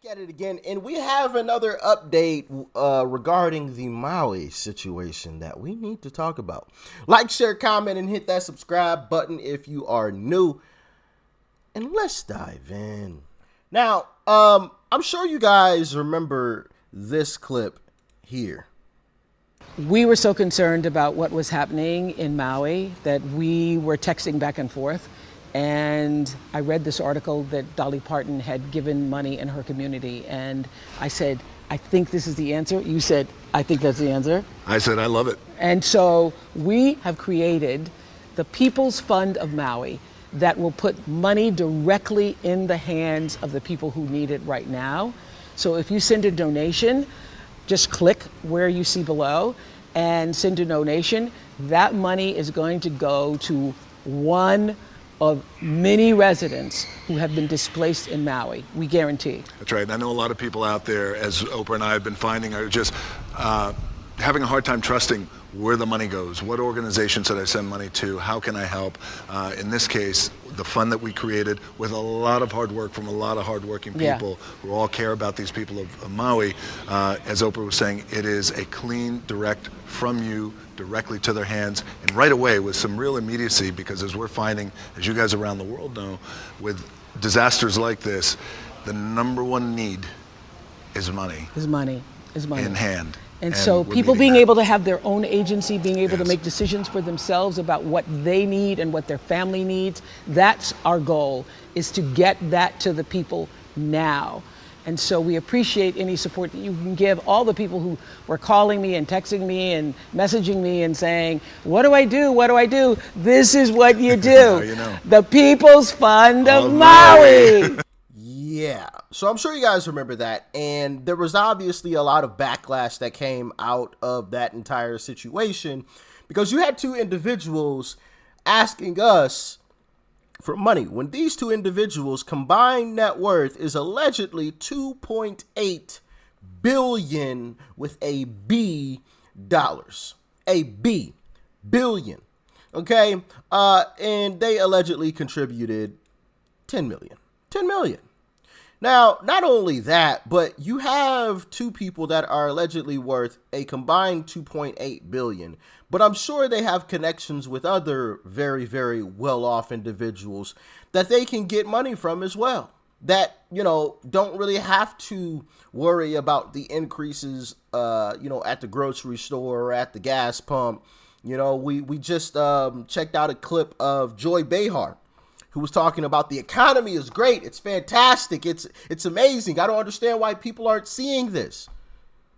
At it again, and we have another update regarding the Maui situation that we need to talk about. Like, share, comment, and hit that subscribe button if you are new. And let's dive in. Now, I'm sure you guys remember this clip here. We were so concerned about what was happening in Maui that we were texting back and forth. And I read this article that Dolly Parton had given money in her community. And I said, I think this is the answer. You said, I think that's the answer. I said, I love it. And so we have created the People's Fund of Maui that will put money directly in the hands of the people who need it right now. So if you send a donation, just click where you see below and send a donation. That money is going to go to one of many residents who have been displaced in Maui. We guarantee. That's right. And I know a lot of people out there, as Oprah and I have been finding, are just having a hard time trusting where the money goes. What organization should I send money to? How can I help? In this case, the fund that we created with a lot of hard work from a lot of hardworking people who all care about these people of Maui. As Oprah was saying, it is a clean, direct from you directly to their hands, and right away with some real immediacy, because as we're finding, as you guys around the world know, with disasters like this, the number one need is money. Is money. In hand. And so people being able to have their own agency, being able to make decisions for themselves about what they need and what their family needs, that's our goal, is to get that to the people now. And so we appreciate any support that you can give. All the people who were calling me and texting me and messaging me and saying, what do I do? What do I do? This is what you do. You know. The People's Fund of Maui. Yeah, so I'm sure you guys remember that, and there was obviously a lot of backlash that came out of that entire situation because you had two individuals asking us for money when these two individuals' combined net worth is allegedly 2.8 billion with a B dollars. A B billion. Okay? And they allegedly contributed 10 million. 10 million. Now, not only that, but you have two people that are allegedly worth a combined 2.8 billion. But I'm sure they have connections with other very, very well-off individuals that they can get money from as well. That, don't really have to worry about the increases, at the grocery store or at the gas pump. We just checked out a clip of Joy Behar, who was talking about the economy is great. It's fantastic. It's amazing. I don't understand why people aren't seeing this.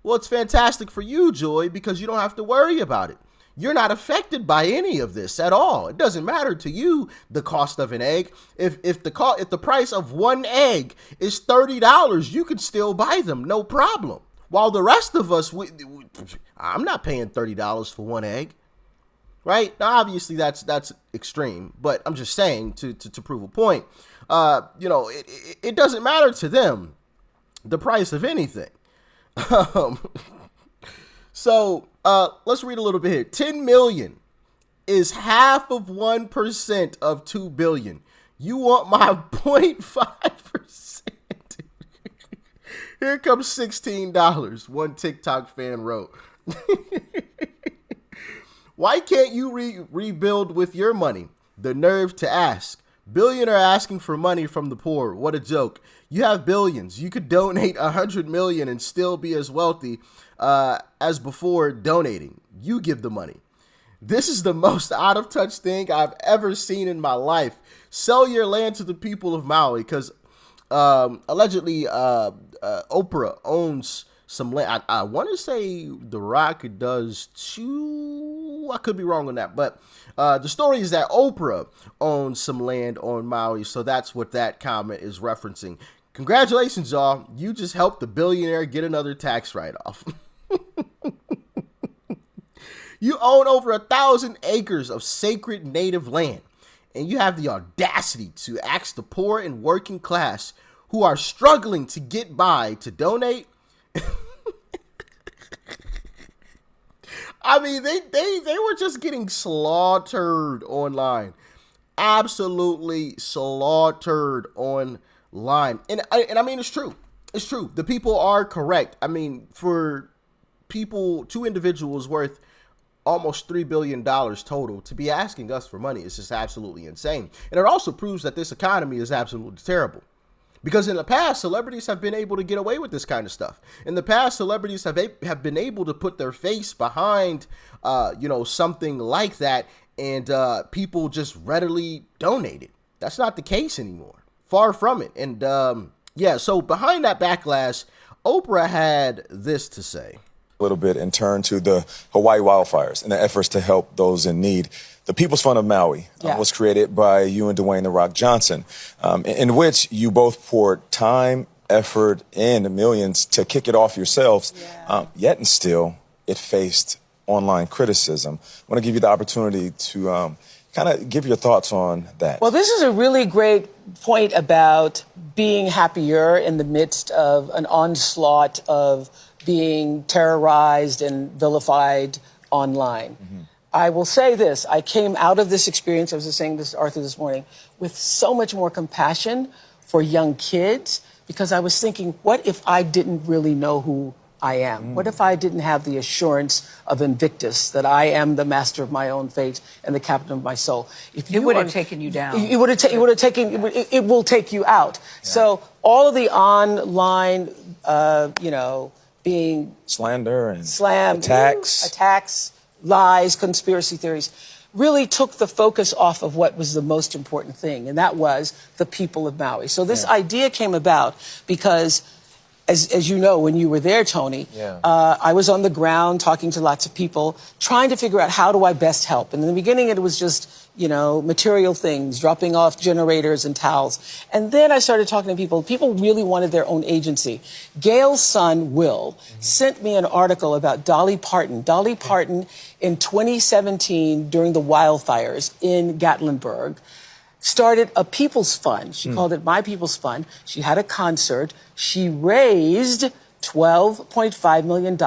Well, it's fantastic for you, Joy, because you don't have to worry about it. You're not affected by any of this at all. It doesn't matter to you the cost of an egg. If the price of one egg is $30, you can still buy them, no problem. While the rest of us, I'm not paying $30 for one egg. Right? Now, obviously, that's extreme, but I'm just saying to prove a point. It doesn't matter to them the price of anything. So let's read a little bit here. 10 million is half of 1% of 2 billion. You want my 0.5%? Here comes $16. One TikTok fan wrote. Why can't you rebuild with your money? The nerve to ask. Billionaire asking for money from the poor. What a joke. You have billions. You could donate 100 million and still be as wealthy as before donating. You give the money. This is the most out of touch thing I've ever seen in my life. Sell your land to the people of Maui because allegedly Oprah owns some land. I want to say The Rock does too. I could be wrong on that, but the story is that Oprah owns some land on Maui, so that's what that comment is referencing. Congratulations, y'all. You just helped the billionaire get another tax write-off. You own over 1,000 acres of sacred native land, and you have the audacity to ask the poor and working class who are struggling to get by to donate. I mean, they were just getting slaughtered online. Absolutely slaughtered online. And I mean, it's true. It's true. The people are correct. I mean, for people, two individuals worth almost $3 billion total to be asking us for money is just absolutely insane. And it also proves that this economy is absolutely terrible. Because in the past, celebrities have been able to get away with this kind of stuff. In the past, celebrities have been able to put their face behind, something like that, and people just readily donate it. That's not the case anymore. Far from it. And so behind that backlash, Oprah had this to say. A little bit and turn to the Hawaii wildfires and the efforts to help those in need. The People's Fund of Maui was created by you and Dwayne "The Rock" Johnson, in which you both poured time, effort, and millions to kick it off yourselves. Yet and still, it faced online criticism. I want to give you the opportunity to kind of give your thoughts on that. Well, this is a really great point about being happier in the midst of an onslaught of being terrorized and vilified online. I will say this, I came out of this experience, I was just saying this to Arthur this morning, with so much more compassion for young kids, because I was thinking, what if I didn't really know who I am? What if I didn't have the assurance of Invictus, that I am the master of my own fate and the captain of my soul? It would have taken you down. It will take you out. Yeah. So all of the online, being slander and attacks, lies, conspiracy theories, really took the focus off of what was the most important thing, and that was the people of Maui. So this idea came about because, as you know, when you were there, Tony, I was on the ground talking to lots of people, trying to figure out how do I best help. And in the beginning, it was just, material things, dropping off generators and towels. And then I started talking to people. People really wanted their own agency. Gail's son, Will, sent me an article about Dolly Parton. Dolly Parton, in 2017, during the wildfires in Gatlinburg, started a People's Fund. She called it My People's Fund. She had a concert. She raised $12.5 million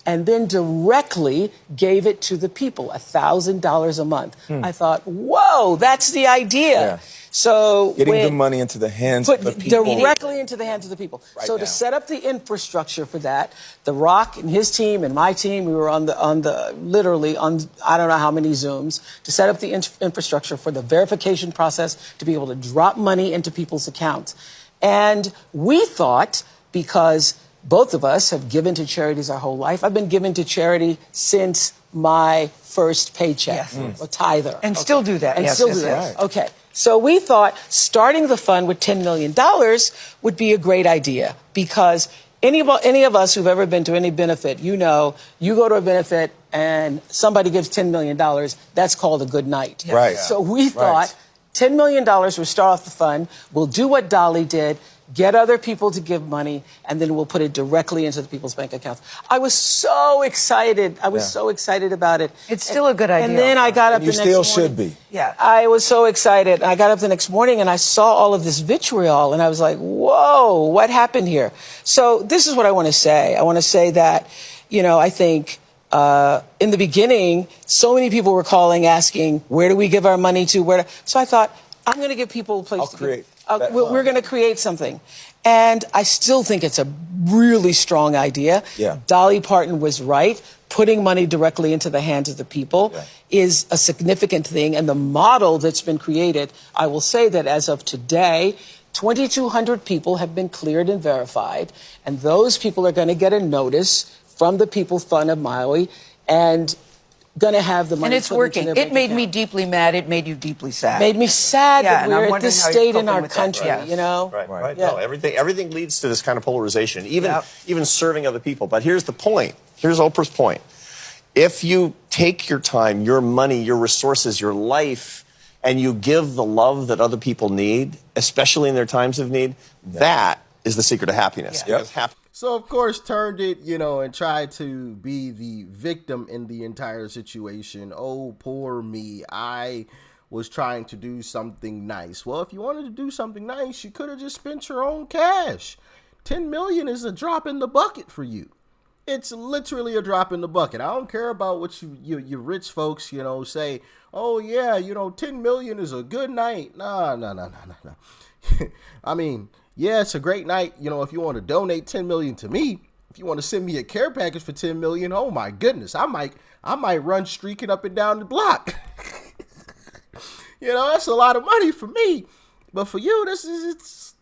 and then directly gave it to the people, $1,000 a month. I thought, whoa, that's the idea. So getting the money into the hands of the people. Directly into the hands of the people. So to set up the infrastructure for that, The Rock and his team and my team, we were literally on I don't know how many Zooms to set up the infrastructure for the verification process to be able to drop money into people's accounts. And we thought, because both of us have given to charities our whole life. I've been given to charity since my first paycheck, a tither. And still do that. And still do that. Right. Okay. So we thought starting the fund with $10 million would be a great idea, because any of us who've ever been to any benefit, you go to a benefit and somebody gives $10 million, that's called a good night. Right. So we thought $10 million would start off the fund. We'll do what Dolly did, get other people to give money, and then we'll put it directly into the people's bank accounts. I was so excited. I was so excited about it. It's still a good idea. And then I got up the next morning. You still should be. Yeah. I was so excited. I got up the next morning and I saw all of this vitriol, and I was like, whoa, what happened here? So this is what I want to say. I want to say that, I think in the beginning, so many people were calling, asking, where do we give our money to? So I thought, I'm going to give people a place to create. We're going to create something. And I still think it's a really strong idea. Yeah. Dolly Parton was right. Putting money directly into the hands of the people is a significant thing. And the model that's been created, I will say that as of today, 2,200 people have been cleared and verified. And those people are going to get a notice from the People's Fund of Maui and going to have the money. And it's working. It made me deeply mad. It made you deeply sad. Made me sad that we're at this state in our country, Right. Right. No, everything leads to this kind of polarization, even serving other people. But here's the point. Here's Oprah's point. If you take your time, your money, your resources, your life, and you give the love that other people need, especially in their times of need, that is the secret of happiness. So, of course, turned it, and tried to be the victim in the entire situation. Oh, poor me. I was trying to do something nice. Well, if you wanted to do something nice, you could have just spent your own cash. $10 million is a drop in the bucket for you. It's literally a drop in the bucket. I don't care about what you rich folks, say, oh, yeah, $10 million is a good night. No. I mean, Yeah, it's a great night. You know, if you want to donate 10 million to me, if you want to send me a care package for 10 million, oh my goodness, I might run streaking up and down the block. You know, that's a lot of money for me. But for you, it's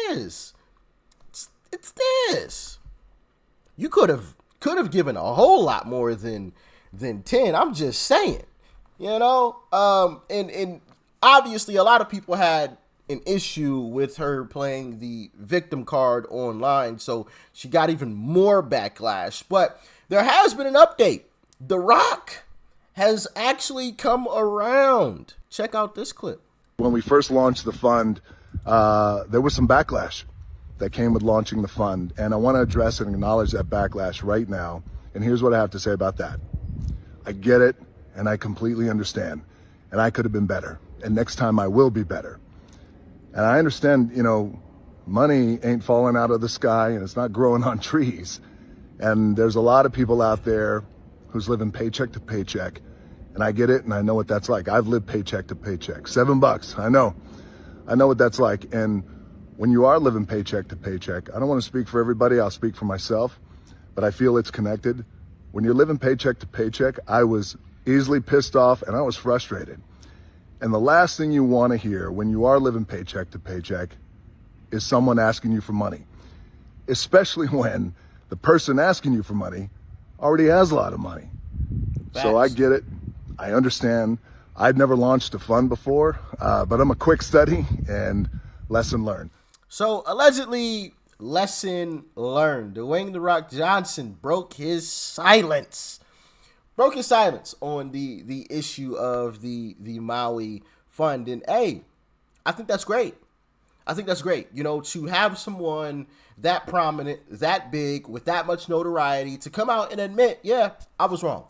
this. You could have given a whole lot more than 10. I'm just saying. You know? And obviously a lot of people had an issue with her playing the victim card online, so she got even more backlash. But there has been an update. The Rock has actually come around. Check out this clip. When we first launched the fund, there was some backlash that came with launching the fund, and I want to address and acknowledge that backlash right now. And here's what I have to say about that. I get it, and I completely understand, and I could have been better, and next time I will be better. And I understand, you know, money ain't falling out of the sky and it's not growing on trees. And there's a lot of people out there who's living paycheck to paycheck. And I get it, and I know what that's like. I've lived paycheck to paycheck. $7, I know what that's like. And when you are living paycheck to paycheck, I don't want to speak for everybody, I'll speak for myself, but I feel it's connected. When you're living paycheck to paycheck, I was easily pissed off and I was frustrated. And the last thing you want to hear when you are living paycheck to paycheck is someone asking you for money, especially when the person asking you for money already has a lot of money. Facts. So I get it. I understand. I'd never launched a fund before, but I'm a quick study and lesson learned. So allegedly, lesson learned. Dwayne "The Rock" Johnson broke his silence on the issue of the Maui fund. And hey, I think that's great. You know, to have someone that prominent, that big, with that much notoriety to come out and admit, yeah, I was wrong.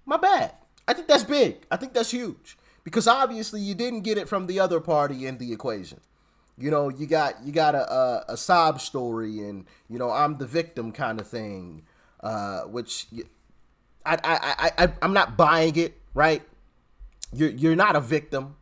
My bad. I think that's big. I think that's huge, because obviously you didn't get it from the other party in the equation. You know, you got a sob story and, you know, I'm the victim kind of thing, which I'm not buying it, right? You're not a victim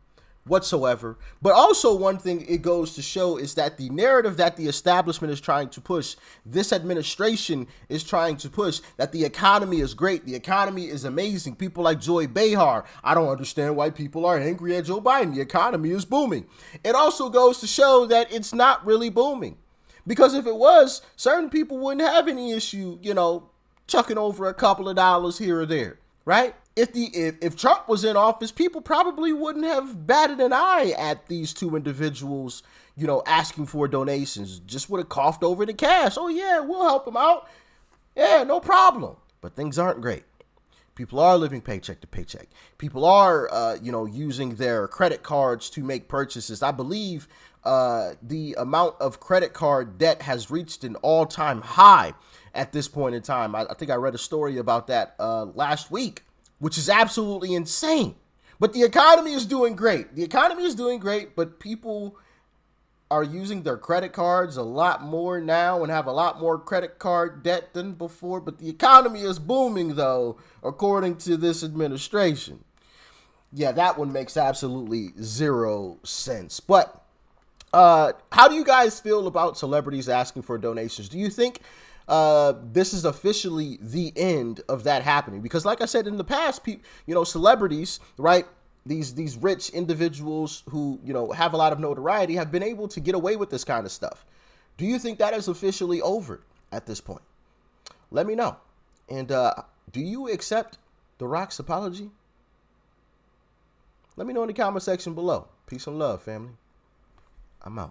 whatsoever. But also, one thing it goes to show is that the narrative that the establishment is trying to push, this administration is trying to push, that the economy is great, the economy is amazing. People like Joy Behar, I don't understand why people are angry at Joe Biden. The economy is booming. It also goes to show that it's not really booming, because if it was, certain people wouldn't have any issue, you know, chucking over a couple of dollars here or there, right? If Trump was in office, people probably wouldn't have batted an eye at these two individuals, you know, asking for donations. Just would have coughed over the cash. Oh yeah, we'll help them out. Yeah, no problem. But things aren't great. People are living paycheck to paycheck. People are, you know, using their credit cards to make purchases. I believe the amount of credit card debt has reached an all-time high at this point in time. I think I read a story about that last week, which is absolutely insane. But the economy is doing great. But people are using their credit cards a lot more now and have a lot more credit card debt than before. But the economy is booming, though, according to this administration. Yeah, that one makes absolutely zero sense. But how do you guys feel about celebrities asking for donations? Do you think this is officially the end of that happening? Because like I said, in the past, you know, celebrities, right, these rich individuals who, you know, have a lot of notoriety have been able to get away with this kind of stuff. Do you think that is officially over at this point? Let me know. And do you accept The Rock's apology? Let me know in the comment section below. Peace and love, family. I'm out.